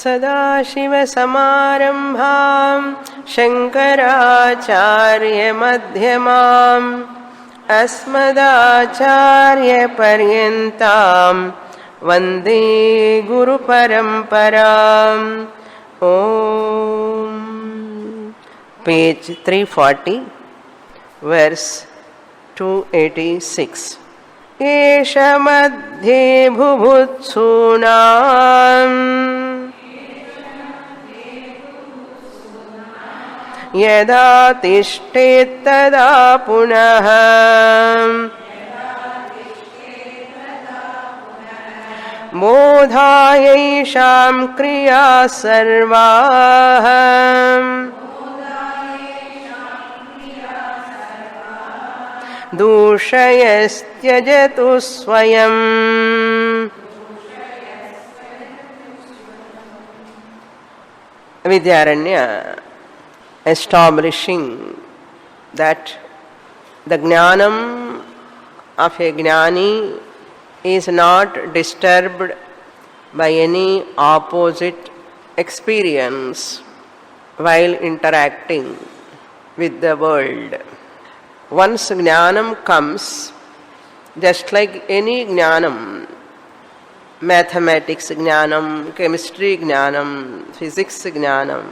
सदाशिवसमारम्भां शङ्कराचार्यमध्यमाम् अस्मदाचार्यपर्यन्तां वन्दे गुरुपरम्पराम्. Om. Page 340, verse 286. एष मध्ये बुभुत्सूनाम् यदा तिष्ठेत्तदा पुनः बोधायैषां क्रिया सर्वाः दूषयस्त्यजतु स्वयम्. Vidyaranya establishing that the jnanam of a jnani is not disturbed by any opposite experience while interacting with the world. Once jnanam comes, just like any jnanam, mathematics jnanam, chemistry jnanam, physics jnanam,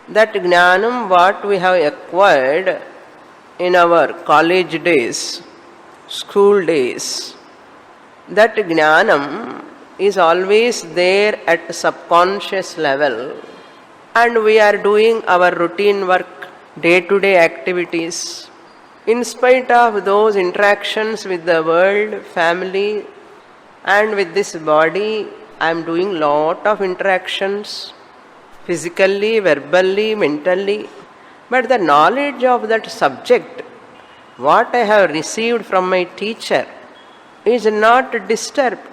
that jnanam what we have acquired in our college days, school days, that jnanam is always there at subconscious level, and we are doing our routine work, day-to-day activities. In spite of those interactions with the world, family, and with this body, I am doing lot of interactions, physically, verbally, mentally. But the knowledge of that subject, what I have received from my teacher, is not disturbed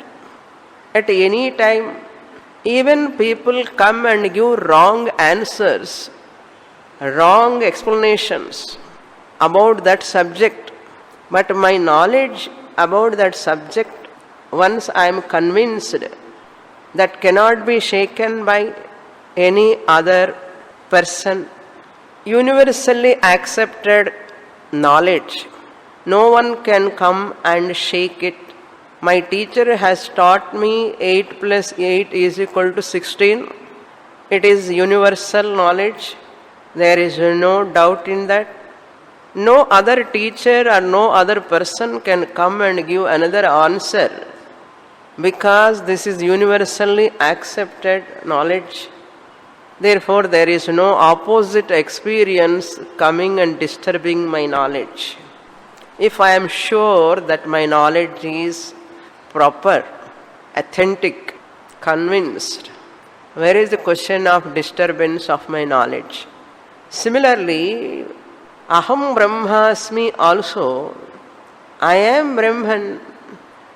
at any time. Even people come and give wrong answers, wrong explanations about that subject, but my knowledge about that subject, once I am convinced, that cannot be shaken by any other person. Universally accepted knowledge, no one can come and shake it. My teacher has taught me 8 plus 8 is equal to 16. It is universal knowledge. There is no doubt in that. No other teacher or no other person can come and give another answer, because this is universally accepted knowledge. Therefore, there is no opposite experience coming and disturbing my knowledge. If I am sure that my knowledge is proper, authentic, convinced, where is the question of disturbance of my knowledge? Similarly, Aham Brahmasmi also, I am Brahman,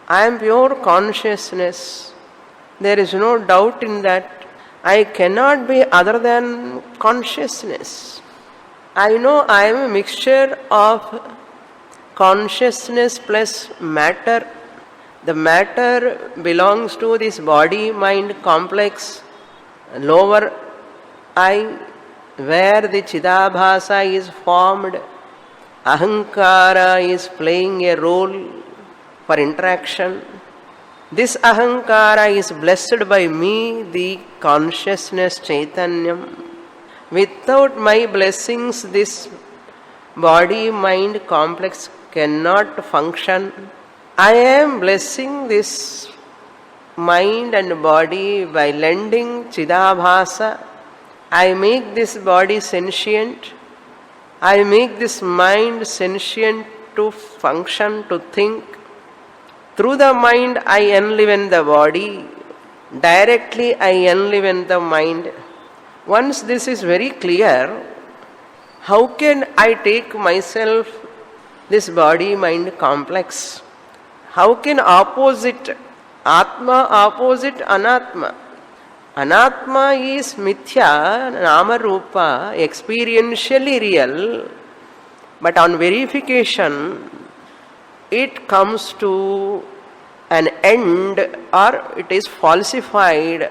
I am pure consciousness. There is no doubt in that. I cannot be other than consciousness. I know I am a mixture of consciousness plus matter. The matter belongs to this body-mind complex, lower I, where the Chidabhasa is formed. Ahankara is playing a role for interaction. This Ahankara is blessed by me, the consciousness Chaitanyam. Without my blessings, this body-mind complex cannot function. I am blessing this mind and body by lending Chidabhasa. I make this body sentient. I make this mind sentient to function, to think. Through the mind I enliven the body. Directly I enliven the mind. Once this is very clear, how can I take myself this body-mind complex? How can opposite Atma opposite Anatma? Anatma is mithya, nama rupa, experientially real, but on verification it comes to an end, or it is falsified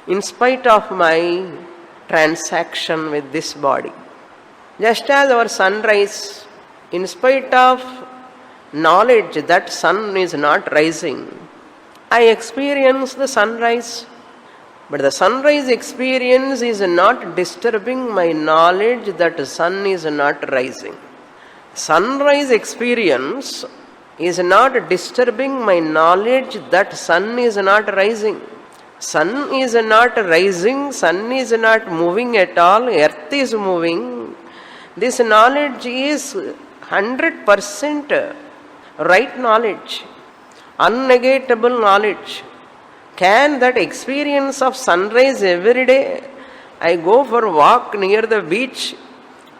in spite of my transaction with this body. Just as our sunrise, in spite of knowledge that sun is not rising, I experience the sunrise. But the sunrise experience is not disturbing my knowledge that the sun is not rising. Sunrise experience is not disturbing my knowledge that sun is not rising. Sun is not rising, sun is not moving at all, earth is moving. This knowledge is 100% right knowledge, unnegatable knowledge. Can that experience of sunrise every day? I go for a walk near the beach,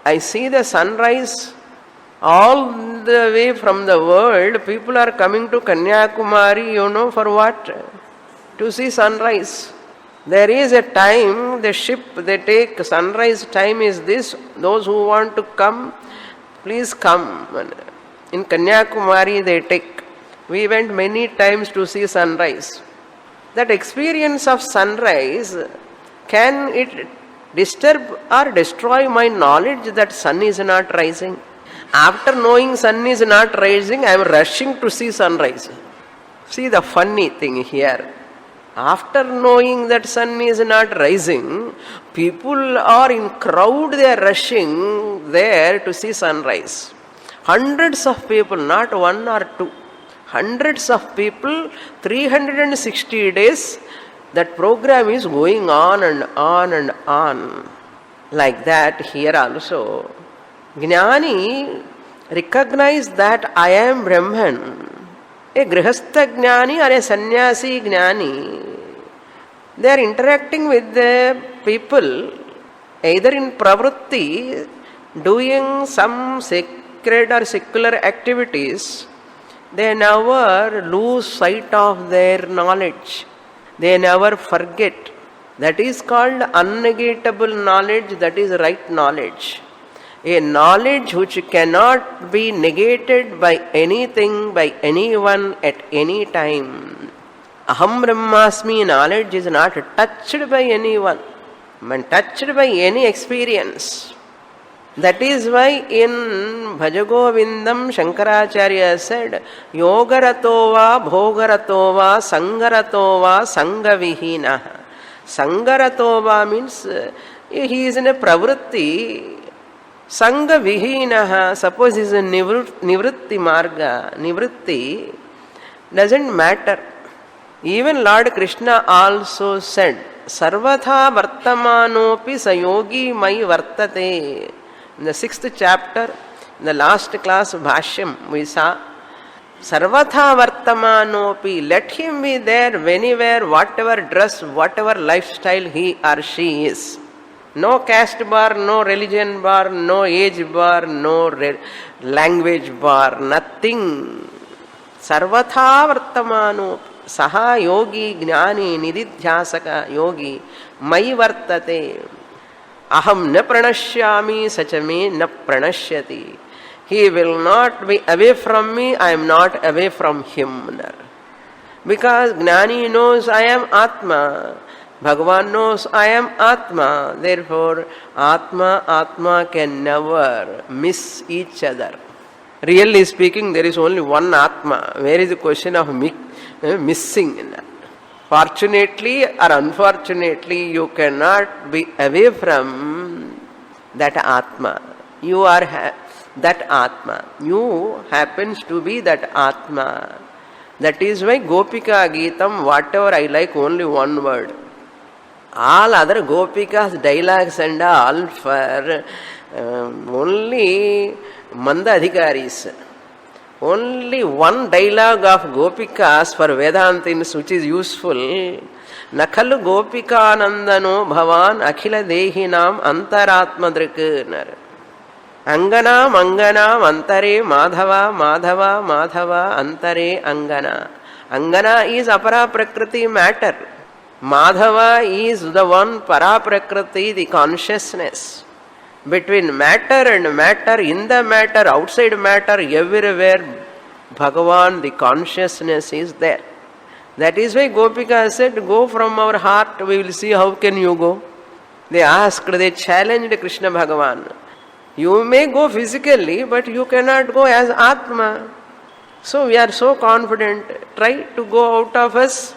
I see the sunrise. All the way from the world, people are coming to Kanyakumari, for what? To see sunrise. There is a time, the ship they take, sunrise time is this. Those who want to come, please come. In Kanyakumari they take. We went many times to see sunrise. That experience of sunrise, can it disturb or destroy my knowledge that sun is not rising? After knowing sun is not rising, I am rushing to see sunrise. See the funny thing here. After knowing that sun is not rising, people are in crowd, they are rushing there to see sunrise. Hundreds of people, not one or two. Hundreds of people, 360 days, that program is going on and on and on. Like that here also. Jnani recognize that I am Brahman. A grihastha jnani or a sannyasi jnani, they are interacting with the people either in pravritti, doing some sacred or secular activities. They never lose sight of their knowledge. They never forget. That is called unnegatable knowledge, that is right knowledge. A knowledge which cannot be negated by anything, by anyone at any time. Aham Brahmasmi knowledge is not touched by anyone, but touched by any experience. That is why in Bhajagovindam Shankaracharya said, Yogaratova, Bhogaratova, Sangaratova, Sangavihina. Sangaratova means he is in a pravritti. Sangavihina, suppose he is a nivritti marga. Nivritti doesn't matter. Even Lord Krishna also said, Sarvatha vartamanopi sayogi mai vartate. In the 6th chapter, in the last class Bhashyam, we saw, Sarvatha vartamanopi, let him be there whenever, whatever dress, whatever lifestyle he or she is. No caste bar, no religion bar, no age bar, no language bar, nothing. Sarvatha vartamanopi, saha yogi jnani nididhyasaka yogi mai vartate. Aham na pranashyami sachame na pranashyati. He will not be away from me, I am not away from him. Because Jnani knows I am Atma, Bhagavan knows I am Atma. Therefore, Atma can never miss each other. Really speaking, there is only one Atma. Where is the question of missing? Fortunately or unfortunately, you cannot be away from that Atma. You are that Atma. You happens to be that Atma. That is why Gopika Geetam, whatever I like, only one word. All other Gopikas, dialogues and all for only Manda Adhikaris. Only one dialogue of Gopikas for Vedantins which is useful. Nakhalu Gopika Nandano Bhavan Akhila Dehinam Antaratmadrik. Anganam Anganam Antare Madhava Madhava Madhava Antare Angana. Angana is Apara Prakriti matter. Madhava is the one Para Prakriti, the consciousness. Between matter and matter, in the matter, outside matter, everywhere Bhagavan, the consciousness is there. That is why Gopika said, go from our heart, we will see how can you go. They asked, they challenged Krishna Bhagavan. You may go physically, but you cannot go as Atma. So we are so confident. Try to go out of us.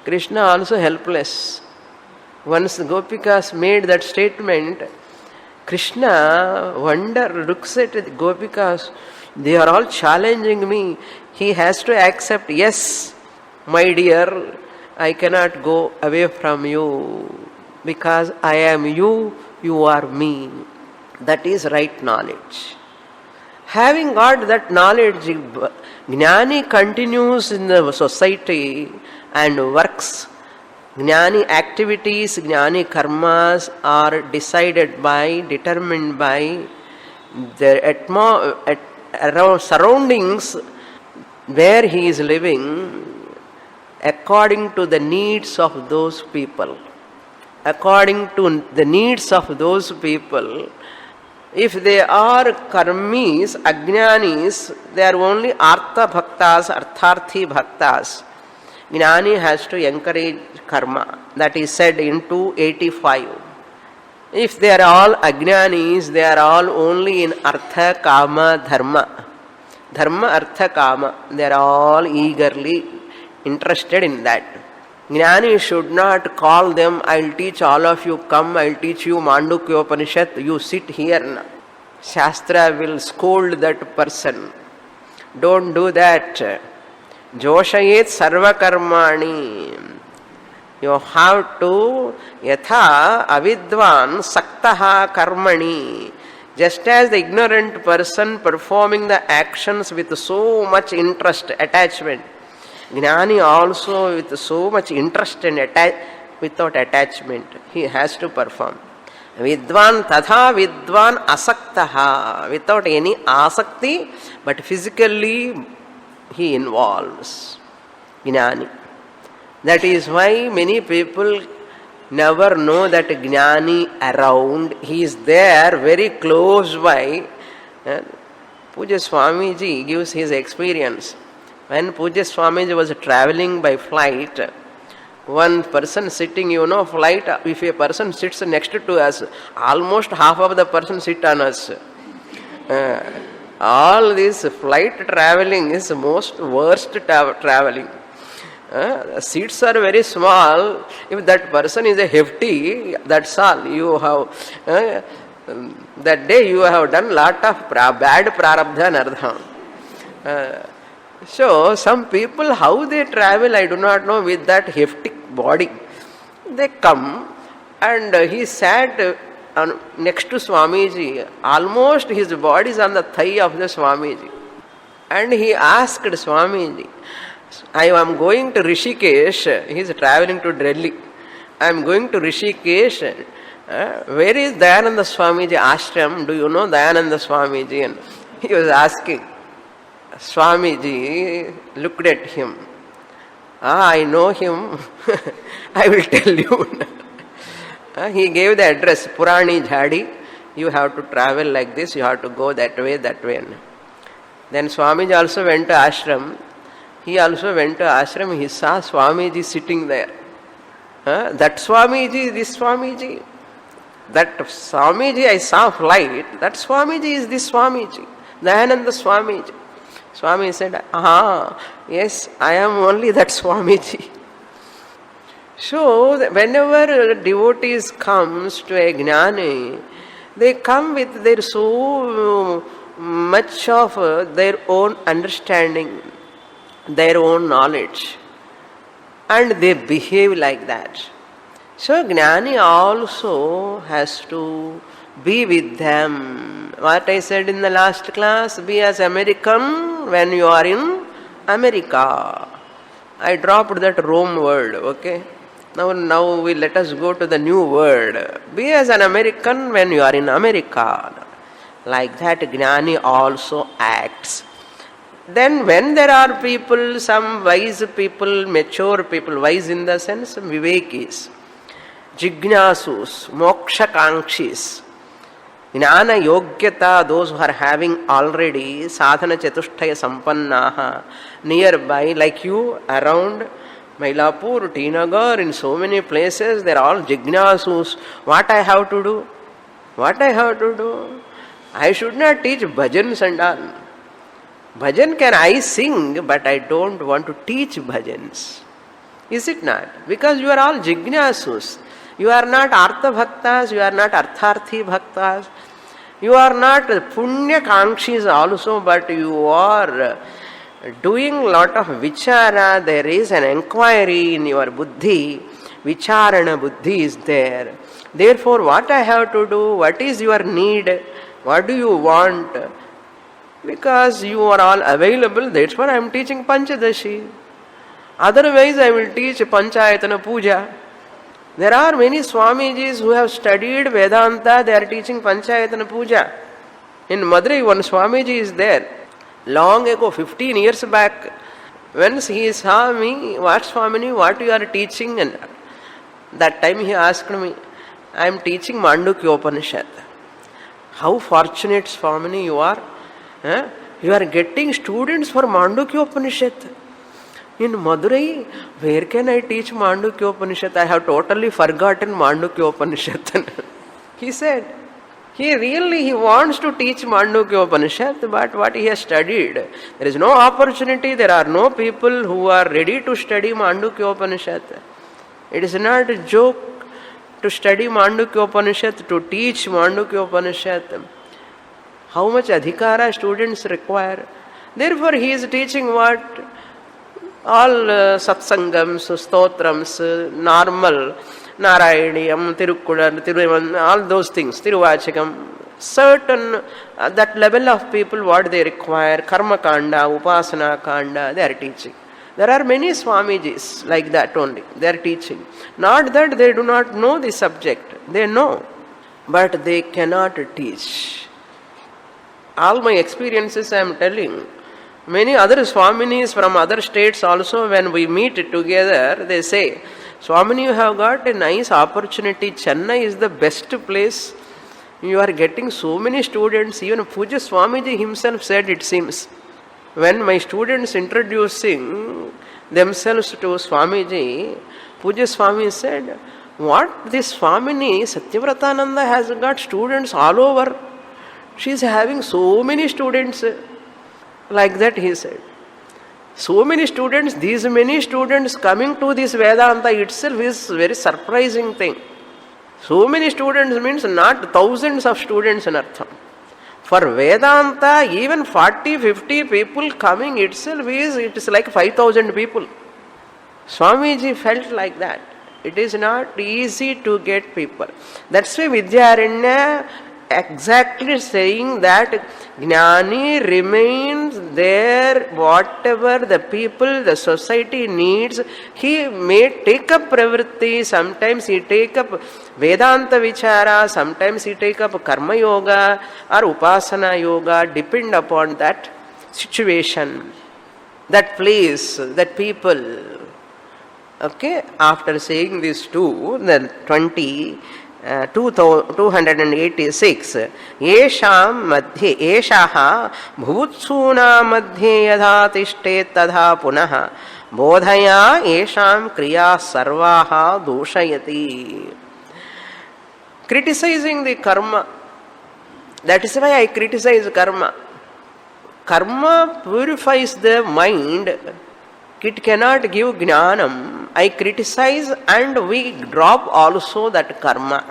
Krishna also helpless. Once the Gopikas made that statement, Krishna looks at the Gopikas. They are all challenging me. He has to accept, yes, my dear, I cannot go away from you because I am you, you are me. That is right knowledge. Having got that knowledge, Jnani continues in the society and works. Jnani activities, Jnani karmas are determined by the around surroundings where he is living, according to the needs of those people. According to the needs of those people, if they are karmis, ajnanis, they are only artha bhaktas, artharthi bhaktas. Jnani has to encourage karma. That is said in 285. If they are all ajnanis, they are all only in artha, kama, dharma. Dharma, artha, kama. They are all eagerly interested in that. Jnani should not call them, I will teach all of you, come, I will teach you Mandukya Upanishad, you sit here now. Shastra will scold that person. Don't do that. Joshayet sarva karmani. You have to, yatha avidvan saktaha karmani. Just as the ignorant person performing the actions with so much interest, attachment, Jnani also with so much interest and without attachment, he has to perform. Vidvan tadha vidvan asaktaha, without any asakti, but physically he involves. Jnani. That is why many people never know that Jnani around. He is there very close by. Pujya Swamiji gives his experience. When Pujya Swamiji was traveling by flight, one person sitting, flight, if a person sits next to us, almost half of the person sit on us. All this flight traveling is most worst traveling. Seats are very small. If that person is a hefty, that's all. You have, that day you have done lot of bad prarabdha and ardha. So, some people, how they travel, I do not know, with that hefty body. They come and he sat next to Swamiji. Almost his body is on the thigh of the Swamiji. And he asked Swamiji, I am going to Rishikesh. He is traveling to Delhi. I am going to Rishikesh. Where is Dayananda Swamiji ashram? Do you know Dayananda Swamiji? And he was asking. Swamiji looked at him. I know him. I will tell you. He gave the address, Purani Jhadi. You have to travel like this, you have to go that way, that way. Then Swamiji also went to ashram. He also went to ashram. He saw Swamiji sitting there. That Swamiji, this Swamiji. That Swamiji I saw flight, that Swamiji is this Swamiji. Dayananda Swamiji. Swami said, yes, I am only that Swamiji. So, whenever devotees comes to a Jnani, they come with their so much of their own understanding, their own knowledge, and they behave like that. So, Jnani also has to be with them. What I said in the last class, be as American when you are in America. I dropped that Rome word, okay? Now let us go to the new word. Be as an American when you are in America. Like that, Jnani also acts. Then when there are people, some wise people, mature people, wise in the sense, Vivekis, Jignasus, Moksha Kankshis, Jnana Yogyata, those who are having already Sadhana Chatushtaya Sampannaha, nearby, like you, around, Mailapur, Tinagar, in so many places, they are all jignasus. What I have to do? What I have to do? I should not teach bhajans and all. Bhajan can I sing, but I don't want to teach bhajans. Is it not? Because you are all jignasus. You are not artha bhaktas, you are not artharthi bhaktas. You are not punya kankshis also, but you are doing lot of vichara. There is an inquiry in your buddhi. Vicharana buddhi is there. Therefore, what I have to do? What is your need? What do you want? Because you are all available, that's why I am teaching Panchadashi. Otherwise, I will teach Panchayatana Puja. There are many Swamijis who have studied Vedanta, they are teaching Panchayatana Puja. In Madurai, one Swamiji is there. Long ago, 15 years back, once he saw me, what Swamini, what you are teaching? And that time he asked me, I am teaching Mandukya Upanishad. How fortunate Swamini you are. You are getting students for Mandukya Upanishad. In Madurai, where can I teach Mandukya Upanishad? I have totally forgotten Mandukya Upanishad. He said, he wants to teach Mandukya Upanishad, but what he has studied, there is no opportunity, there are no people who are ready to study Mandukya Upanishad. It is not a joke to study Mandukya Upanishad, to teach Mandukya Upanishad. How much adhikara students require. Therefore, he is teaching what? All satsangams, stotrams, normal, Narayaniyam, Tirukkular, all those things, Tiruvachakam. Certain, that level of people, what they require, Karma Kanda, Upasana Kanda, they are teaching. There are many Swamijis like that only, they are teaching. Not that they do not know the subject, they know, but they cannot teach. All my experiences I am telling. Many other Swaminis from other states also, when we meet together, they say, Swamini, you have got a nice opportunity. Chennai is the best place. You are getting so many students. Even Puja Swamiji himself said, it seems, when my students introducing themselves to Swamiji, Puja Swami said, what this Swamini, Satyavratananda has got students all over. She is having so many students. Like that he said. So many students, these many students coming to this Vedanta itself is very surprising thing. So many students means not thousands of students in Artham. For Vedanta, even 40, 50 people coming itself it is like 5,000 people. Swamiji felt like that. It is not easy to get people. That's why Vidyaranya exactly saying that Jnani remains there, whatever the people, the society needs. He may take up pravritti, sometimes he take up Vedanta Vichara, sometimes he take up Karma Yoga or Upasana Yoga, depend upon that situation, that place, that people. Okay, after saying these two, then 286 येषां मध्ये एषः भूत्सूनां मध्ये यथा तिष्ठेत् तथा पुनः बोधया येषां क्रिया सर्वाः दूषयति. Criticizing the karma, that is why I criticize karma. Karma purifies the mind, it cannot give jnanam. I criticize and we drop also that karma.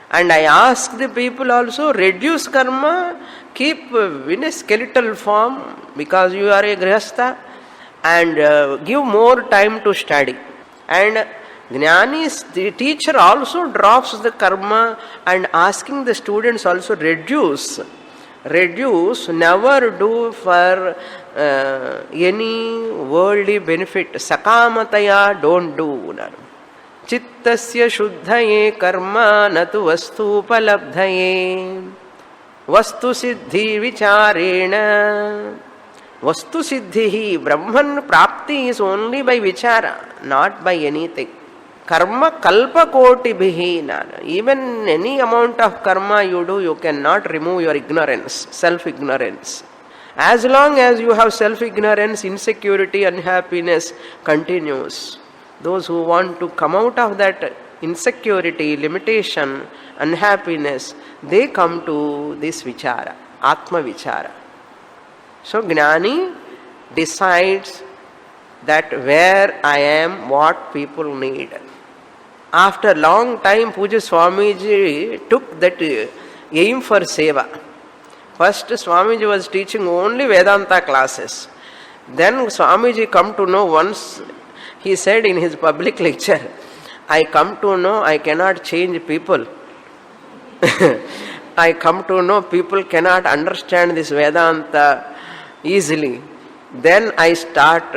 And I ask the people also, reduce karma, keep in a skeletal form because you are a grihastha, and give more time to study. And Jnani, the teacher also drops the karma and asking the students also reduce, never do for any worldly benefit. Sakamataya don't do. Chittasya shuddhaye karma natu vastu upalabdhaye vastu siddhi vicharena. Vastu siddhi, Brahman prapti is only by vichara, not by anything. Karma kalpa koti bhihi. Even any amount of karma you do, you cannot remove your ignorance, self-ignorance. As long as you have self-ignorance, insecurity, unhappiness continues. Those who want to come out of that insecurity, limitation, unhappiness, they come to this vichara, Atma vichara. So Gnani decides that where I am, what people need. After long time, Puja Swamiji took that aim for seva. First, Swamiji was teaching only Vedanta classes. Then Swamiji come to know once, he said in his public lecture, I come to know I cannot change people. I come to know people cannot understand this Vedanta easily. Then I start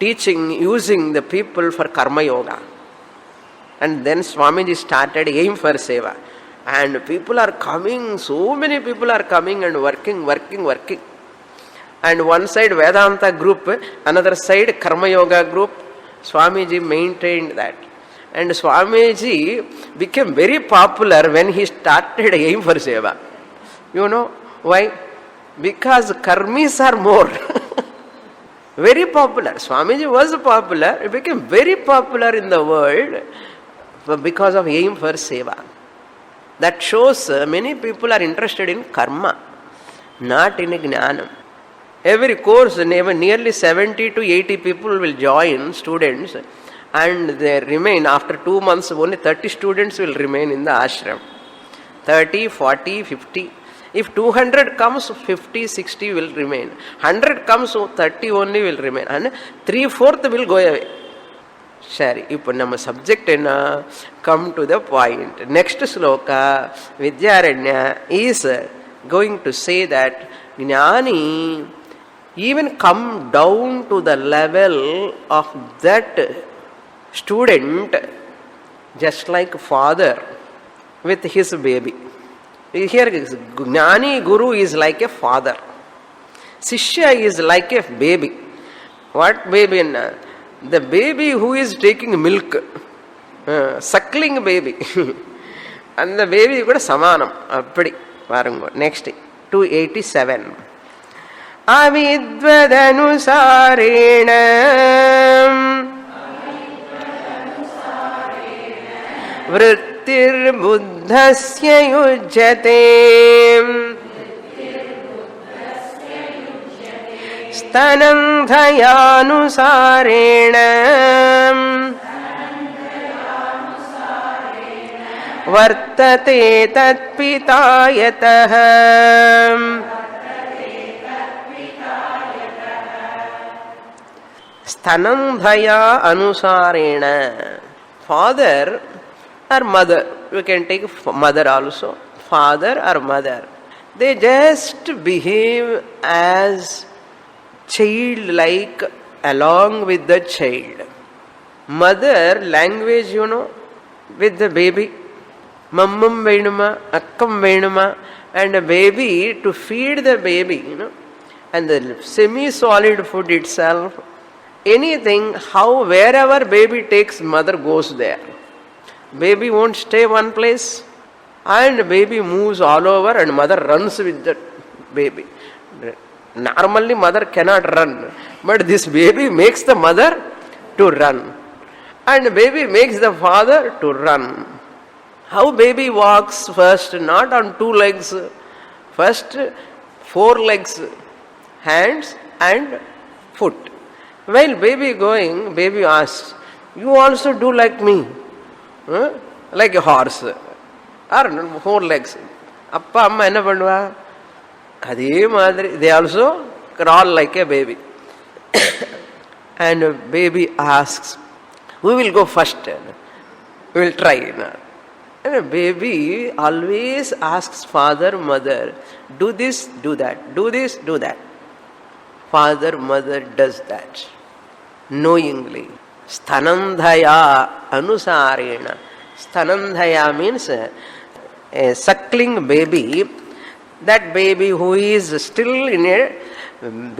teaching, using the people for Karma Yoga. And then Swamiji started aim for seva. And people are coming, so many people are coming and working. And one side Vedanta group, another side Karma Yoga group. Swamiji maintained that. And Swamiji became very popular when he started aim for seva. You know why? Because karmis are more. Very popular. Swamiji was popular. He became very popular in the world because of aim for seva. That shows many people are interested in karma, not in jnanam. Every course, nearly 70 to 80 people will join, students, and they remain. After 2 months, only 30 students will remain in the ashram. 30, 40, 50. If 200 comes, 50, 60 will remain. 100 comes, 30 only will remain. And 3/4 will go away. Sari, இப்போ நம்ம subject என்ன, come to the point. Next sloka, Vidyaranya is going to say that Jnani even come down to the level of that student, just like father with his baby. Here, Jnani Guru is like a father. Sishya is like a baby. What baby? The baby who is taking milk, suckling baby. And the baby kuda samanam. Appadi varungo. Next, 287. Avidvadanusarena vrittir buddhasya yujjate stanandhayanusarena vartate tatpitayatah. Stanandhaya anusarena. Father or mother, you can take mother also, father or mother, they just behave as child-like along with the child. Mother language, you know, with the baby, mammam venuma, akkam venuma, and a baby, to feed the baby, you know, and the semi-solid food itself, anything, how wherever baby takes, mother goes there. Baby won't stay one place, and baby moves all over, and mother runs with the baby. Normally mother cannot run, but this baby makes the mother to run, and baby makes the father to run. How baby walks? First not on 2 legs, first 4 legs, hands and foot. While baby going, baby asks, you also do like me? Like a horse, or 4 legs. Appa amma enna பண்ணுவா? அதே மாதிரி they also crawl like a baby. And baby asks, who will go first? We will try. And a baby always asks father, mother, do this, do that, do this, do that. Father, mother does that knowingly. Stanandhaya anusarena. Stanandhaya means a suckling baby. That baby who is still in a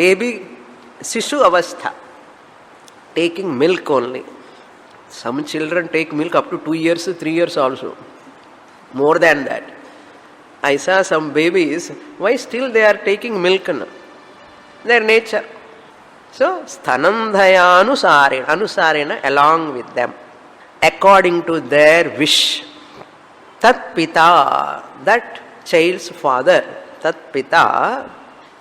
baby sishu avastha, taking milk only. Some children take milk up to 2 years, 3 years also. More than that. I saw some babies, why still they are taking milk? Their nature. So, sthanandhayanusarena, anusarena along with them, according to their wish. Tat pita, that child's father, tat pita,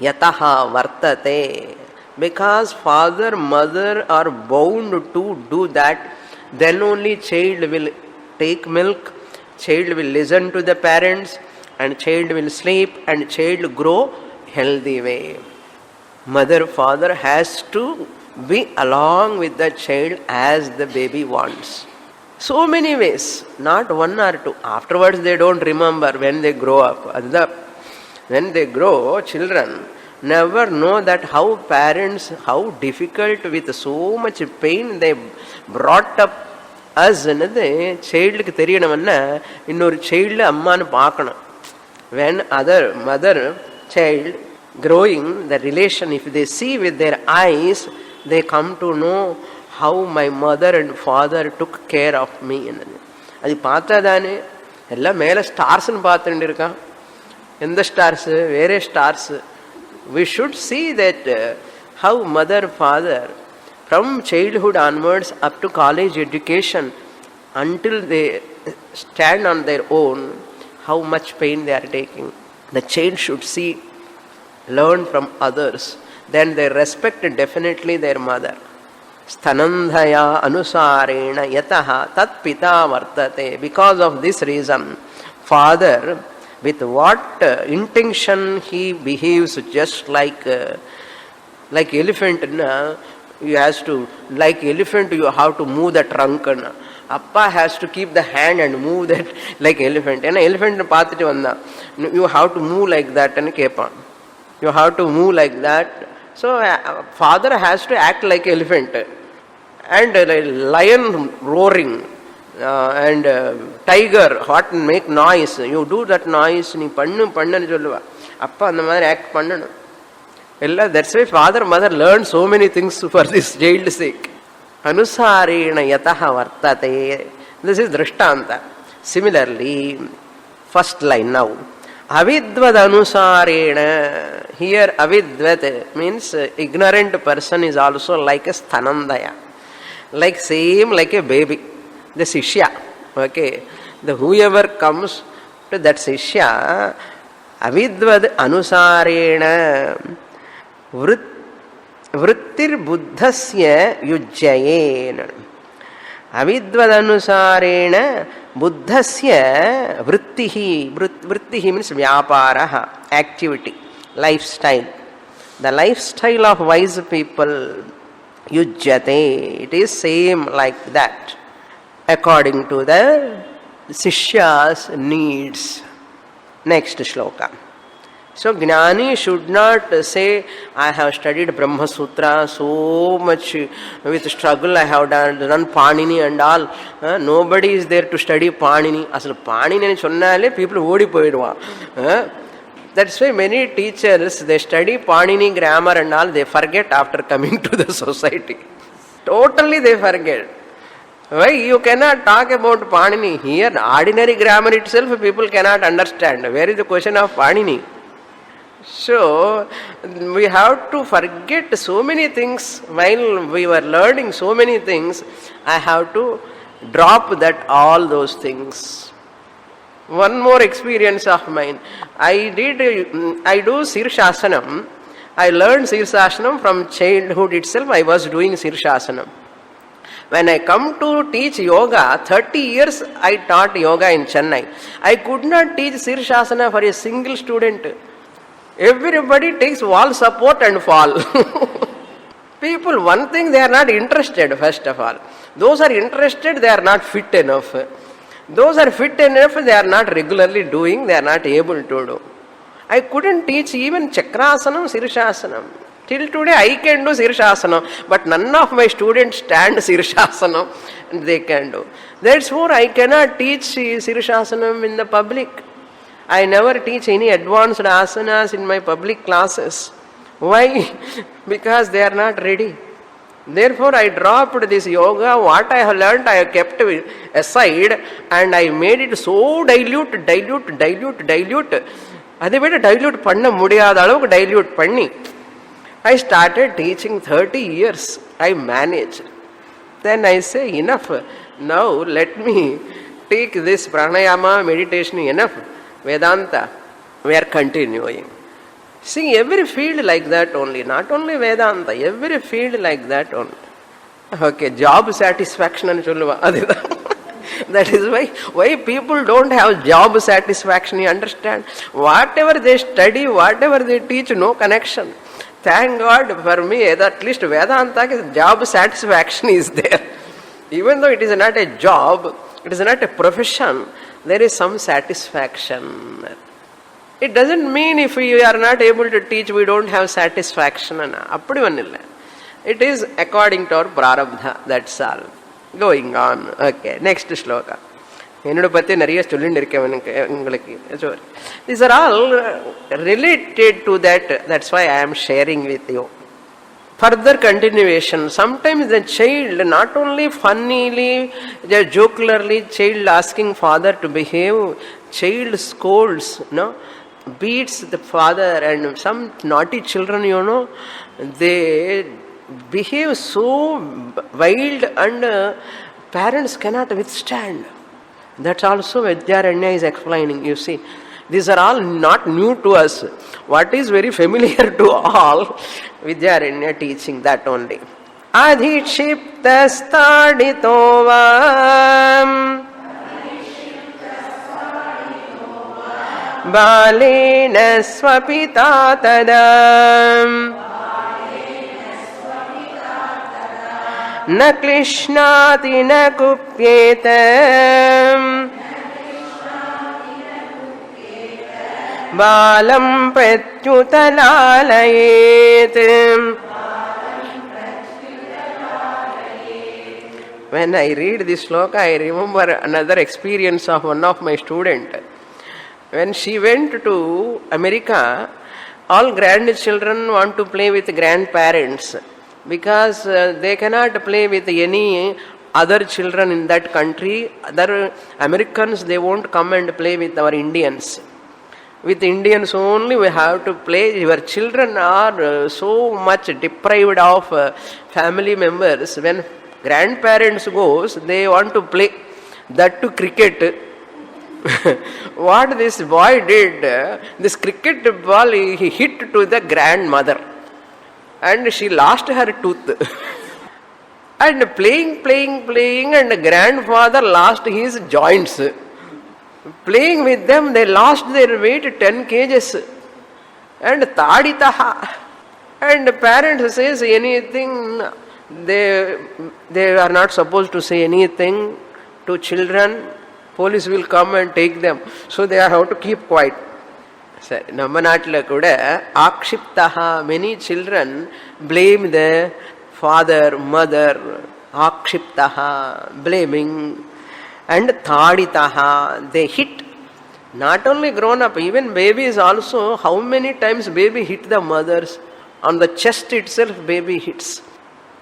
yataha vartate. Because father, mother are bound to do that, then only child will take milk, child will listen to the parents, and child will sleep, and child grow healthy way. Mother, father has to be along with the child as the baby wants. So many ways, not one or two. Afterwards they don't remember when they grow up. When they grow, children never know that how parents, how difficult with so much pain they brought up us. Childக்கு தெரியணும்னா இன்னொரு child அம்மான்னு பார்க்கணும். When other mother, child growing, the relation, if they see with their eyes, they come to know how my mother and father took care of me. அது பார்த்தா தானே எல்லாம் மேலே ஸ்டார்ஸ்ன்னு பார்த்துட்டு இருக்கான். எந்த ஸ்டார்ஸு? வேறே Stars. We should see that how mother, father, from childhood onwards up to college education, until they stand on their own, how much pain they are taking. The child should see, learn from others, then they respect definitely their mother. Sthanandhaya anusarena yataha tat pita vartate. Because of this reason, father, with what intention he behaves, just like elephant. You has to, like elephant, you have to move the trunk. Appa has to keep the hand and move that like elephant. And elephant paathitu vanda, you have to move like that and kepan. You have to move like that. So father has to act like elephant. And lion roaring, and tiger what make noise, you do that noise, நீ பண்ணு சொல்லுவா. அப்பா அந்த மாதிரி act பண்ணணும். எல்லாம் that's why father, mother learn so many things for this child's sake. Anusarena yataha vartate. This is drishtanta. Similarly, first line now. Avidvad anusarena. Here avidvat means ignorant person is also like a sthanandaya. Like same like a baby. The Sishya, okay, the whoever comes to that Sishya, avidvad anusarena vrittir buddhasya yujjayen. Avidvad anusarena buddhasya vrittihi. Vrittihi means vyaparaha, activity, lifestyle. The lifestyle of wise people, yujjate, it is same like that, according to the Sishya's needs. Next shloka. So Jnani should not say, I have studied Brahma Sutra so much with struggle, I have done Panini and all. Nobody is there to study Panini. Asal Panini chonnale people odi poiduva. That's why many teachers, they study Panini grammar and all, they forget after coming to the society. Totally they forget. Why you cannot talk about Panini? Here, ordinary grammar itself people cannot understand. Where is the question of Panini? So, we have to forget so many things. While we were learning so many things, I have to drop that, all those things. One more experience of mine. I do Sirshasanam. I learned Sirshasanam from childhood itself. I was doing Sirshasanam. When I come to teach yoga, 30 years I taught yoga in Chennai. I could not teach Sirsasana for a single student. Everybody takes wall support and fall. People, one thing, they are not interested, first of all. Those are interested, they are not fit enough. Those are fit enough, they are not regularly doing, they are not able to do. I couldn't teach even Chakrasanam, Sirshasanam. Till today I can do Sirshasanam, but none of my students stand Sirshasanam and they can do. Therefore I cannot teach Sirshasanam in the public. I never teach any advanced asanas in my public classes. Why? Because they are not ready. Therefore I dropped this yoga. What I have learned, I have kept aside and I made it so dilute. அதை விட dilute பண்ண முடியாத அளவுக்கு dilute பண்ணி I started teaching 30 years. I managed. Then I say, enough. Now let me take this pranayama meditation, enough. Vedanta. We are continuing. See, every field like that only. Not only Vedanta, every field like that only. Okay, job satisfaction and solluva. That is why people don't have job satisfaction, you understand? Whatever they study, whatever they teach, no connection. Thank God for me, at least Vedanta job satisfaction is there. Even though it is not a job, it is not a profession, there is some satisfaction. It doesn't mean if we are not able to teach, we don't have satisfaction. It is according to our prarabdha, that's all. Going on. Okay, next shloka. These are all related to that. That's why I am sharing with you. Further continuation. Sometimes the child, not only funnily, jocularly, child asking father to behave, child scolds, beats the father, and some naughty children, they behave so wild and parents cannot withstand. That's also Vidyaranya is explaining, you see. These are all not new to us. What is very familiar to all, Vidyaranya teaching that only. Adhikshiptastadito vam balena swapita tadam na klishnati na kupyetam balam pratyutalalayet. When I read this sloka, I remember another experience of one of my students. When she went to America, all grandchildren want to play with grandparents, because they cannot play with any other children in that country. Other Americans, they won't come and play with our Indians. With Indians only we have to play. Your children are so much deprived of family members. When grandparents goes, they want to play. That to cricket. What this boy did, this cricket ball he hit to the grandmother. And she lost her tooth. And playing, and the grandfather lost his joints. Playing with them, they lost their weight 10 kgs. And taditaha. And the parents says anything, they are not supposed to say anything to children. Police will come and take them. So they have to keep quiet. Namma naatla kuda akshiptaha, many children blame the father, mother, akshiptaha, blaming, and taditaha, they hit. Not only grown up, even babies also, how many times baby hit the mothers? On the chest itself baby hits.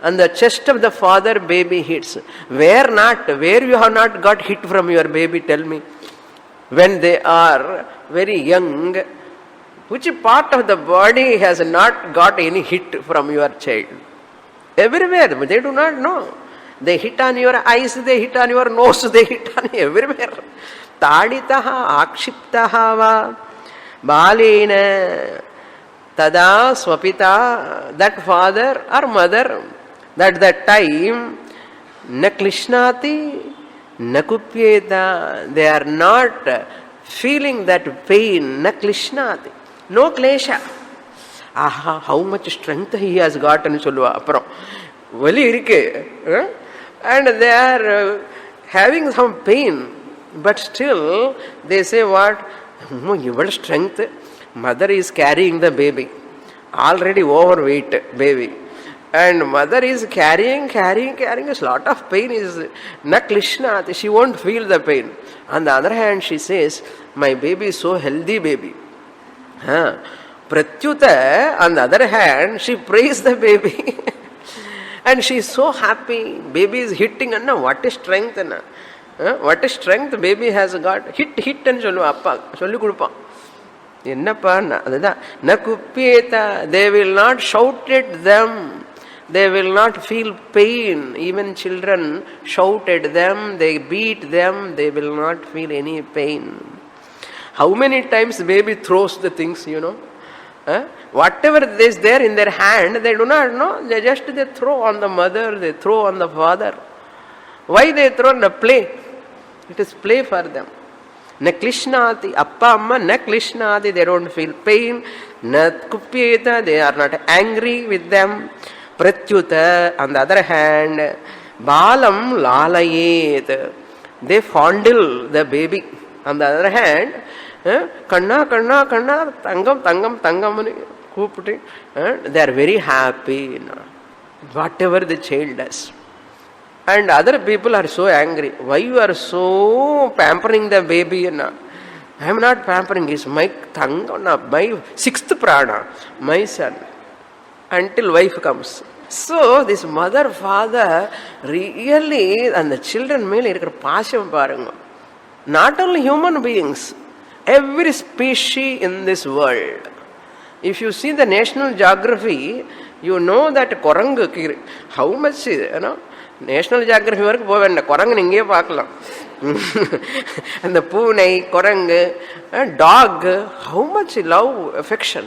On the chest of the father baby hits. Where you have not got hit from your baby, tell me. When they are very young, which part of the body has not got any hit from your child? Everywhere, they do not know. They hit on your eyes, they hit on your nose, they hit on everywhere. Taditaha akshiptaha va balena tada swapita, that father or mother, that time, na klishnati, na kupyeta, they are not feeling that pain, na klishnati, no klesha. Aha, how much strength he has got and solluva appuram. Vali irukke. And they are having some pain, but still they say what? Your strength. Mother is carrying the baby, already overweight baby. And mother is carrying a lot of pain is na klishnati, she won't feel the pain. On the other hand, she says, my baby is so healthy baby. Pratyuta, on the other hand, she praised the baby. And she is so happy. Baby is hitting, and what is strength? What is strength baby has got? Hit and sollu appa, sollu kudupa. என்னப்பா அதுதான் ந குப்பியேதா, they will not shout at them, they will not feel pain. Even children shout at them, they beat them, they will not feel any pain. How many times baby throws the things, whatever is there in their hand, they do not know, they throw on the mother, they throw on the father. Why they throw? The play, it is play for them. Na klishnati, appa amma na klishnati, they don't feel pain. Na kupyeta, they are not angry with them. Pratyuta, on the other hand, balam lalayet, they fondle the baby. On the other hand, kanna kanna kanna tangam tangam tangam koopti, they are very happy, whatever the child does. And other people are so angry. Why you are so pampering the baby? I am not pampering. It's my thanga, my sixth prana, my son. Until wife comes. So this mother, father, really, and the children மேல இருக்கிற பாசம் பாருங்க. Not only human beings, every species in this world. If you see the National Geography, you know that குரங்கு, how much, national geography வரைக்கும் போக வேண்டாம், குரங்கு இங்கேயே பார்க்கலாம். அந்த பூனை, குரங்கு, talk, how much love, affection.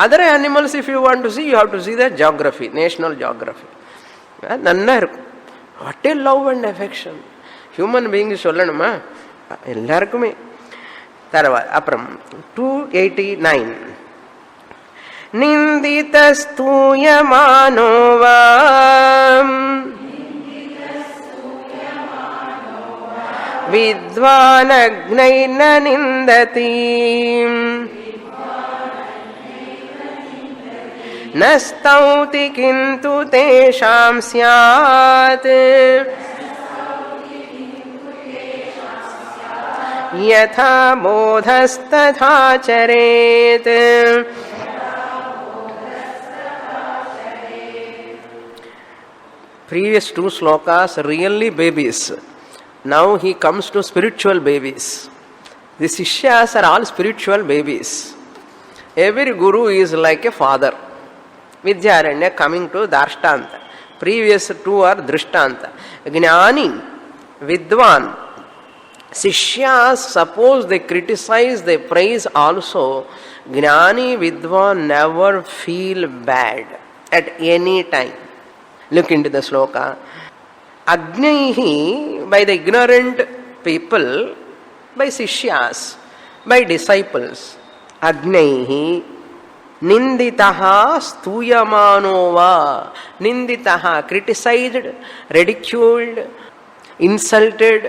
Other animals, if you want to see, you have to see the geography, national geography. நன்னா இருக்கும். What a love and affection. Human being சொல்லணுமா? எல்லாருக்குமே. தரவா அப்புறம் 289 நிந்திதஸ்தூயமானோவா வித்வானக்னைன நிந்ததி நஸ்தௌதி கிந்து தேஷாம் ஸ்யாத் யதா போதஸ்ததா சரேத். Previous two slokas really babies. Now he comes to spiritual babies. The Sishyas are all spiritual babies. Every guru is like a father. Vidyaranya coming to Darshtanta. Previous two are Drishtanta. Gnani, Vidwan, Sishyas, suppose they criticize, they praise also. Gnani, Vidwan never feel bad at any time. Look into the sloka. Ajnaihi, by the ignorant people, by Sishyas, by disciples. Ajnaihi, ninditaha stuyamanova. Ninditaha, criticized, ridiculed, insulted.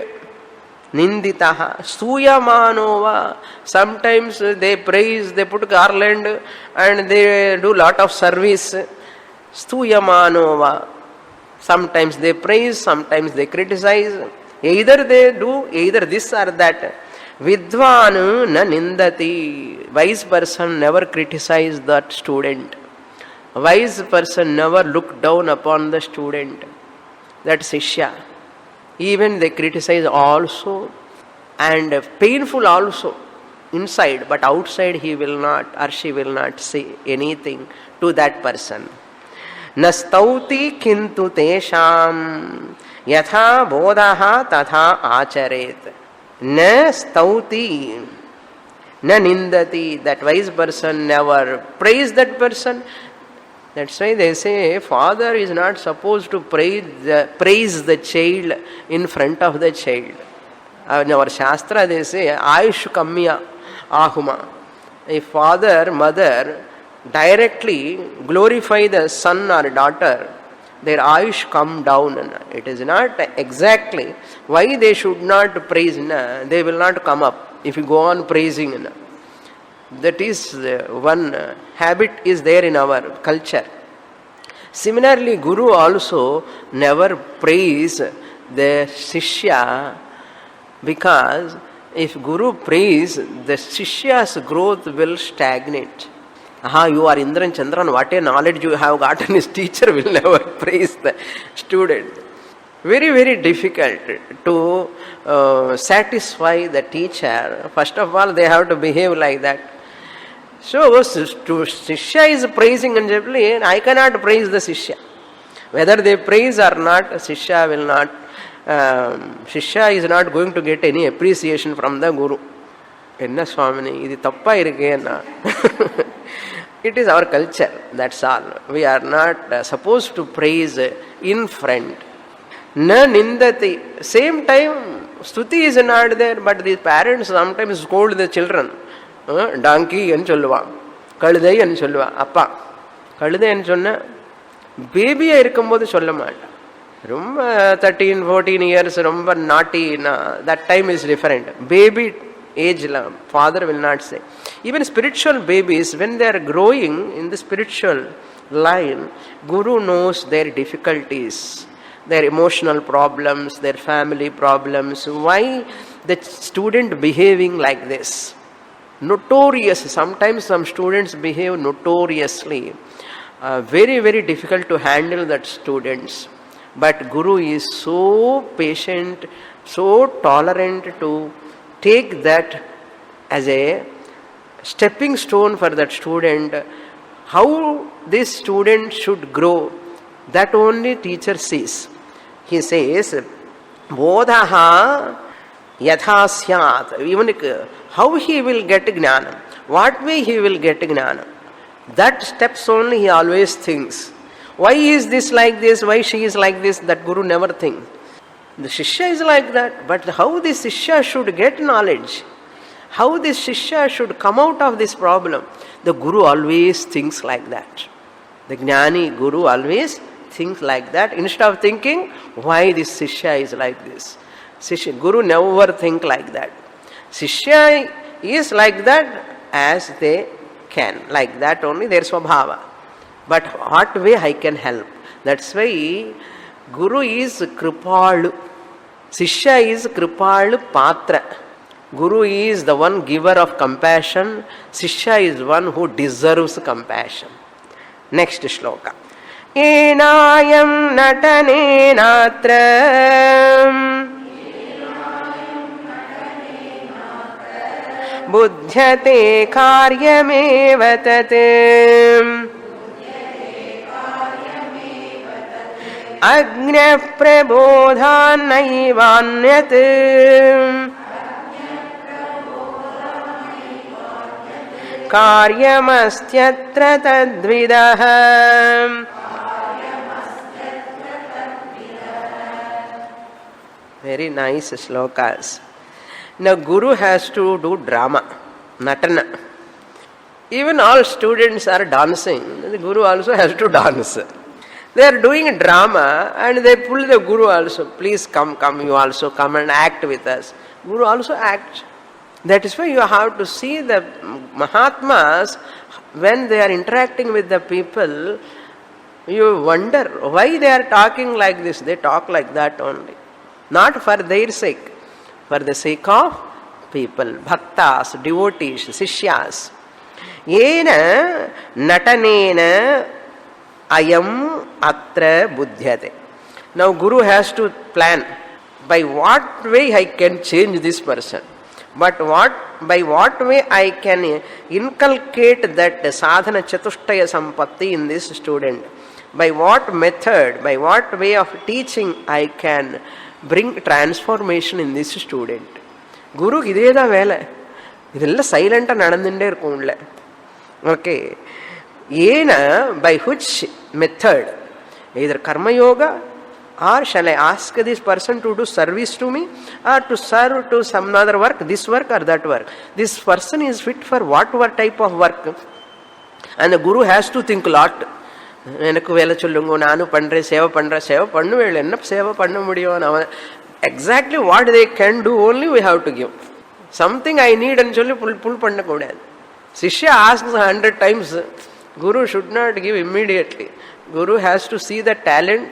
Ninditaha stuyamanova. Sometimes they praise, they put garland and they do lot of service. Stuyamanova. Sometimes they praise, sometimes they criticize. Either they do, either this or that. Vidvanu na nindati. Wise person never criticize that student. Wise person never look down upon the student. That Sishya. Even they criticize also, and painful also inside, but outside he will not or she will not say anything to that person. Nastauti kintu tesham yatha bodhaha tatha acharet. Na stauti, na nindati. That wise person never praise that person. That's why they say father is not supposed to praise the child in front of the child. In our Shastra they say Ayush Kamya Ahuma. If father, mother directly glorify the son or daughter, their Ayush come down. It is not exactly why they should not praise. They will not come up if you go on praising. That is one habit is there in our culture. Similarly, Guru also never praise the Shishya, because if Guru praise, the Shishya's growth will stagnate. Aha, you are Indran Chandran, what a knowledge you have gotten. His teacher will never praise the student. Very, very difficult to satisfy the teacher. First of all, they have to behave like that. So, Shishya is praising and I cannot praise the Shishya. Whether they praise or not, Shishya will not, Shishya is not going to get any appreciation from the Guru. Enna Swamini, idi tappa irukke na. It is our culture, that's all. We are not supposed to praise in front. Na nindati. Same time, Stuti is not there, but the parents sometimes scold the children. Donkey and சொல்லுவா, கழுதை என்று சொல்லுவா. அப்பா கழுதை என்று சொன்ன பேபியாக இருக்கும்போது சொல்ல மாட்டான். ரொம்ப 13-14 இயர்ஸ் ரொம்ப நாட்டினா, that time is different. Baby age, father will not say. Even spiritual babies, when they are growing in the spiritual line, Guru knows their difficulties, their emotional problems, their family problems. Why the student behaving like this? Notorious. Sometimes some students behave notoriously. Very, very difficult to handle that students. But Guru is so patient, so tolerant to take that as a stepping stone for that student. How this student should grow, that only teacher sees. He says, Bodhaha yatha syat. Even how he will get jnana, what way he will get jnana, that steps only he always thinks. Why is this like this? Why she is like this? That Guru never thinks. The Shishya is like that, but how this Shishya should get knowledge, how this Shishya should come out of this problem, the Guru always thinks like that. The Jnani Guru always thinks like that. Instead of thinking, why this Shishya is like this? Guru never think like that. Shishya is like that as they can. Like that only their swabhava. But what way I can help? That's why Guru is Kripalu. Shishya is Kripalu Patra. Guru is the one giver of compassion. Shishya is one who deserves compassion. Next shloka. Enayam natanenatra बुध्यते कार्यमेव तत् अज्ञः प्रबोधान्नैवान्यत् कार्यमस्त्यत्र तद्विदः. Very nice shlokas. Now Guru has to do drama, natana. Even all students are dancing, the Guru also has to dance. They are doing drama and they pull the Guru also. Please come, you also come and act with us. Guru also acts. That is why you have to see the Mahatmas, when they are interacting with the people, you wonder why they are talking like this. They talk like that only. Not for their sake. For the sake of people, bhaktas, devotees, sishyas. Yena natanena ayam atra buddhyate. Now Guru has to plan by what way I can change this person. But by what way I can inculcate that sadhana chatushtaya sampatti in this student. By what method, by what way of teaching I can bring transformation in this student. Guru ideda vela. Idella silent nadandinde irukum ulla. Okay. Yena, by which method? Either karma yoga, or shall I ask this person to do service to me, or to serve to some other work, this work or that work. This person is fit for what type of work? And the Guru has to think a lot. எனக்கு வேலை சொல்லுங்க, நானும் பண்ணுறேன், சேவை பண்ணுவேன், என்ன சேவை பண்ண முடியும்? Exactly what they can do only we have to give. Something I நீட்னு சொல்லி புல் பண்ணக்கூடாது. Shishya asks 100 times. Guru should not give immediately. Guru has to see the talent,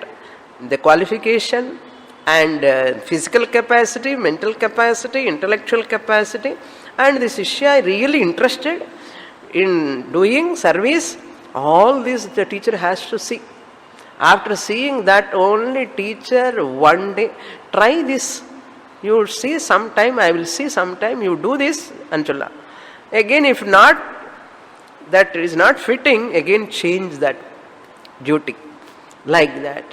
the qualification and physical capacity, mental capacity, intellectual capacity, and the Shishya really interested in doing service. All this the teacher has to see. After seeing that, only teacher one day, try this. You will see sometime, I will see sometime, you do this, Anjula. Again, if not, that is not fitting, again change that duty. Like that.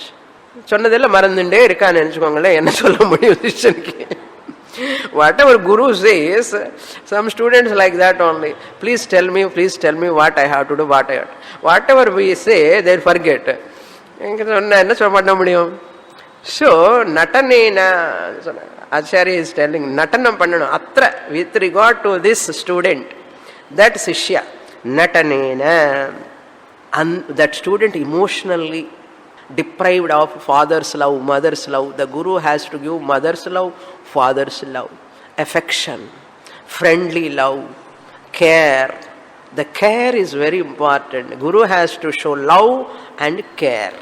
சொன்னதெல்லாம் மறந்துட்டே இருக்கான்னு நினைச்சுக்கோங்களேன், என்ன சொல்ல முடியும் சிஷ்யனுக்கு? Whatever Guru says, some students like that only. Please tell me what I have to do, whatever we say, they forget. என்ன சொல்ல பண்ண முடியும்? So, natanena, Acharya is telling, natanam pandanam. Atra, with regard to this student, that Sishya, natanena, and that student emotionally deprived of father's love, mother's love. The Guru has to give mother's love, father's love, affection, friendly love, care. The care is very important. Guru has to show love and care.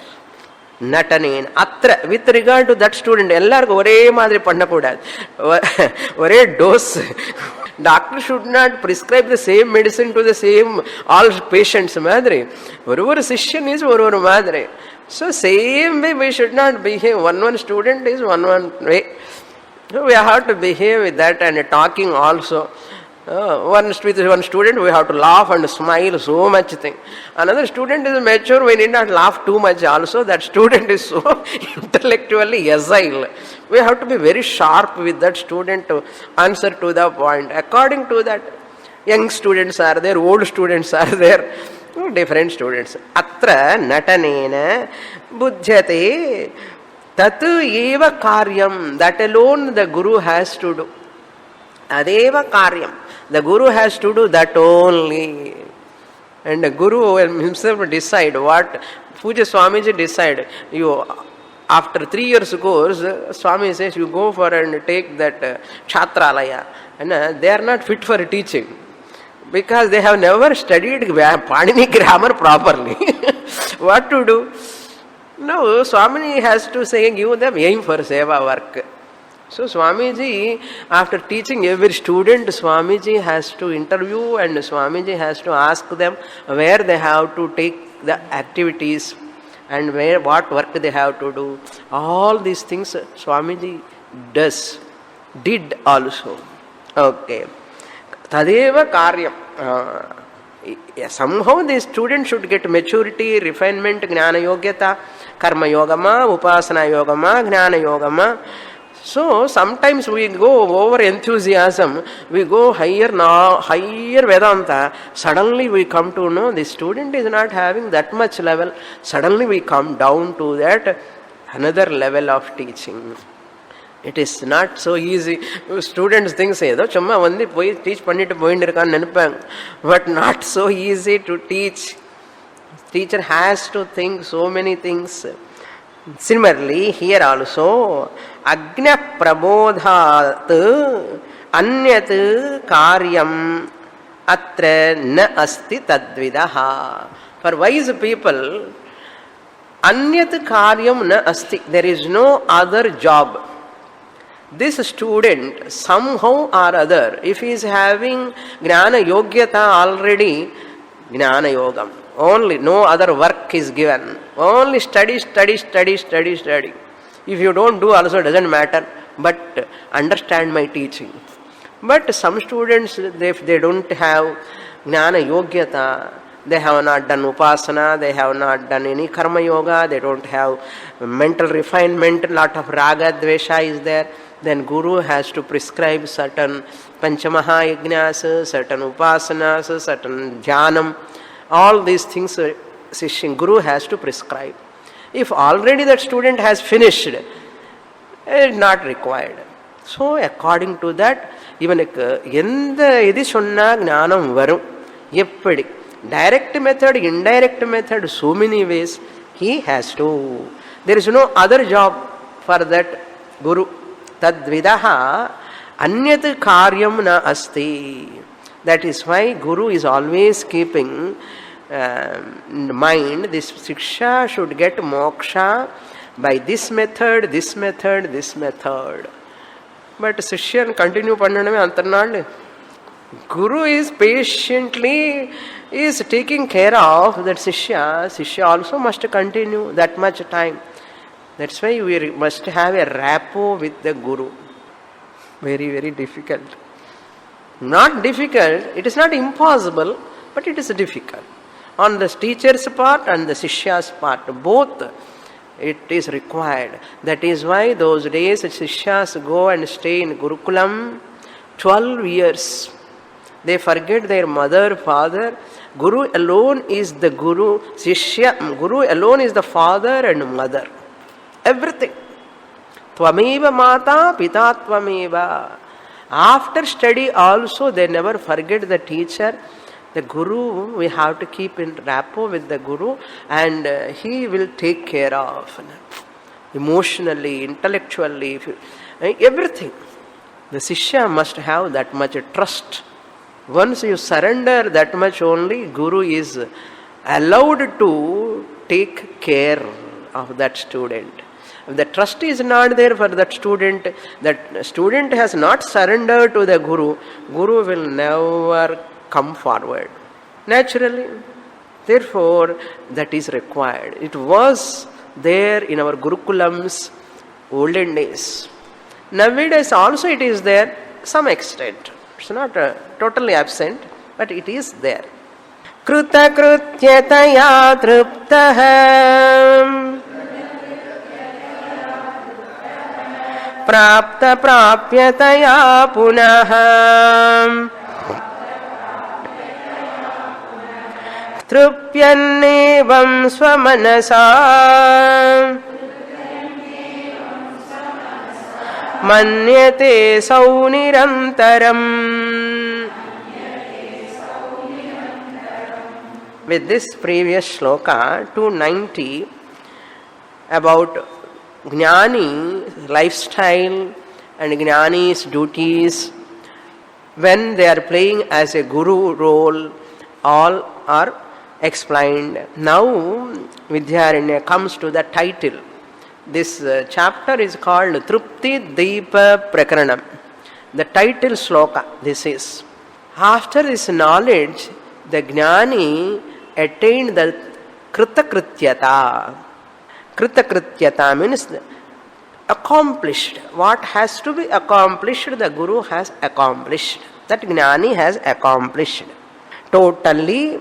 Natanen atra, with regard to that student, எல்லாருக்கும் ஒரே மாதிரி பண்ணக்கூடாது, ஒரே dose. Doctor should not prescribe the same medicine to the same all patients மாதிரி. ஒரு சிஷ்யன் is ஒரு மாதிரி. So same way we should not behave. One student is one way. So we have to behave with that, and talking also. With one student we have to laugh and smile so much thing. Another student is mature, we need not laugh too much also. That student is so intellectually agile. We have to be very sharp with that student to answer to the point. According to that, young students are there, old students are there, different students. Atra natanena buddhyate tatu eva karyam. That alone the Guru has to do. Adeva karyam. The Guru has to do that only. And the Guru himself decide what. Puja Swamiji decide. You, after 3 years course, Swami says you go for and take that Chatralaya. And they are not fit for teaching, because they have never studied Panini grammar properly. What to do? Now Swami has to say, give them aim for seva work. So Swamiji, after teaching every student, Swamiji has to interview, and Swamiji has to ask them where they have to take the activities and what work they have to do. All these things Swamiji did also. Okay. Tadeva karyam. Somehow the student should get maturity, refinement, jnana yogyata, karma yogama, upasana yogama, jnana yogama. So sometimes we go over enthusiasm, we go higher Vedanta, suddenly we come to know the student is not having that much level, suddenly we come down to that another level of teaching. It is not so easy. Students think ஏதோ சும்மா வந்து போய் teach பண்ணிட்டு போயிட்டு இருக்கான்னு நினைப்பாங்க, but not so easy to teach. Teacher has to think so many things. Similarly, here also, agnya prabodhat anyat karyam atra na asti tadvidaha. For wise people, anyat karyam na asti. There is no other job. This student, somehow or other, if he is having jnana yogyata already, jnana yogam. Only, no other work is given. Only study. If you don't do also, doesn't matter, but understand my teaching. But some students, if they don't have jnana yogyata, they have not done upasana, they have not done any karma yoga, they don't have mental refinement, lot of raga, dvesha is there, then Guru has to prescribe certain panchamaha yajnas, certain upasanas, certain dhyanam. All these things Guru has to prescribe. If already that student has finished, it is not required. So according to that, even எந்த இது சொன்னா ஞானம் வரும், எப்படி, direct method, indirect method, so many ways he has to. There is no other job for that Guru. Tadvidaha anyat karyam na asti. That is why Guru is always keeping mind, this Siksha should get moksha by this method. But Sishyan continue pannaname antarnalu. Guru is patiently is taking care of that Shishya. Shishya also must continue that much time. That's why we must have a rapport with the Guru. Very, very difficult. Not difficult, it is not impossible, but it is difficult. On the teacher's part and the Shishya's part, both it is required. That is why those days Shishyas go and stay in Gurukulam 12 years. They forget their mother, father. Guru alone is the Guru. Guru alone is the father and mother. Everything. Tvameva mata pita tvameva. After study also they never forget the teacher. The Guru, we have to keep in rapport with the Guru, and he will take care of emotionally, intellectually, everything. The Sishya must have that much trust. Once you surrender that much only, Guru is allowed to take care of that student. If the trust is not there for that student has not surrendered to the Guru, Guru will never come forward naturally. Therefore, that is required. It was there in our Gurukulams olden days. Nowadays also it is there some extent. It's not totally absent, but it is there. Kruta krutyataya triptaha prapta prapyataya punaha Trupyannevam swamanasa manyate saunirantaram. With this previous shloka, 290, about Jnani lifestyle and Jnani's duties when they are playing as a Guru role, all are explained. Now Vidyaranya comes to the title. This chapter is called Trupti Deepa Prakaranam. The title sloka this is. After this knowledge, the Jnani attained the Kritakrityata. Kritakrityata means accomplished. What has to be accomplished, the Guru has accomplished. That Jnani has accomplished. Totally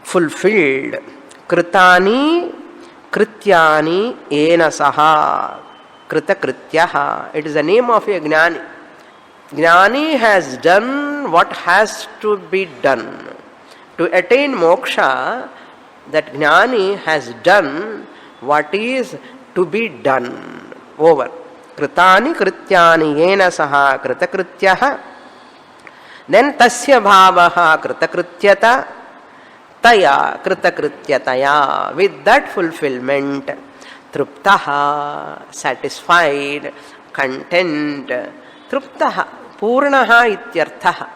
fulfilled. Kritani krityani ena saha. Kritakrityaha. It is the name of a Jnani. Jnani has done what has to be done. To attain moksha, that Jnani has done what is to be done. Over. Kritani krityani ena saha kritakrityaha. Then tasya bhavaha kritakrityata taya kritakrityataya. With that fulfillment, truptaha, satisfied, content, truptaha, purnaha ityarthaha.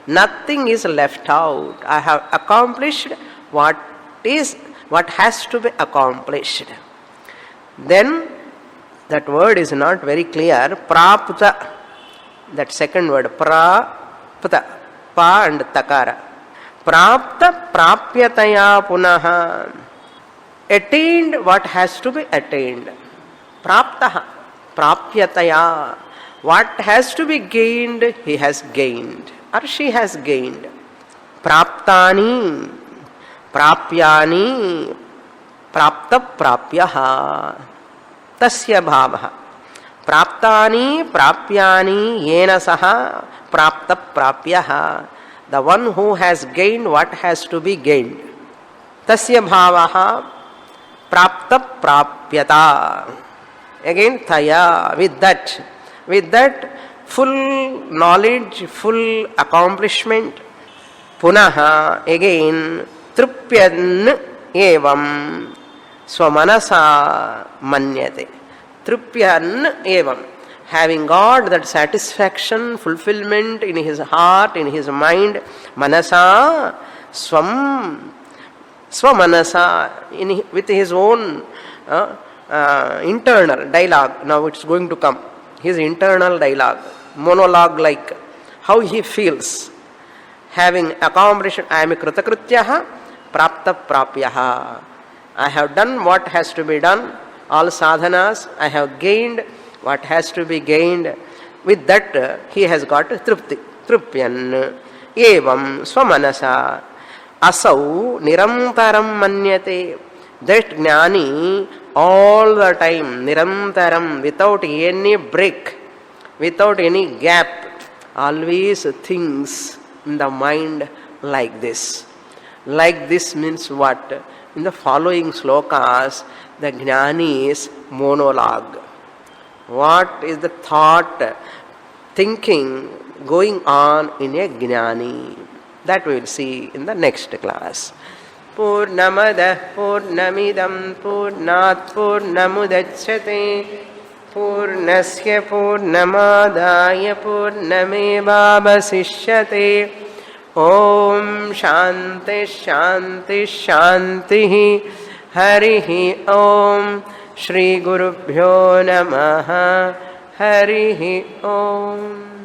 Nothing is left out. I have accomplished what has to be accomplished. Then that word is not very clear. Prapta, that second word, prapta, pa and takara. Prapta prapyataya punaha. Attained what has to be attained. Praptaha, prapyataya. What has to be gained, he has gained or she has gained. Praptani, prapyani, prapta prapyaha. Tasya bhavaha. Praptani, prapyani, yena saha, prapta prapyaha. The one who has gained what has to be gained. Tasya bhavaha, prapta prapyata. Again, taya, with that full knowledge, full accomplishment. Punaha, again, trupyan evam swamanasa manyate. Trupyan evam, having got that satisfaction, fulfillment in his heart, in his mind, manasa, swamanasa, with his own internal dialogue. Now it's going to come. His internal dialogue, monologue like how he feels. Having accomplished, I am kritakrityaha, prapta prapyaha. I have done what has to be done, all sadhanas, I have gained what has to be gained. With that, he has got trupti, trupyan, evam, swamanasa, asau nirantaram manyate. That jnani all the time, nirantaram, without any break, without any gap, always thinks in the mind like this. Like this means what? In the following slokas, the jnani's monologue. What is the thought, thinking going on in a jnani? That we will see in the next class. Purnamadah Purnamidam Purnat Purnamudachyate Purnasya Purnamadaya Purnamevavasishyate. Om Shanti Shanti Shanti. Harihi Om. Shri Gurubhyo Namaha. Harihi Om.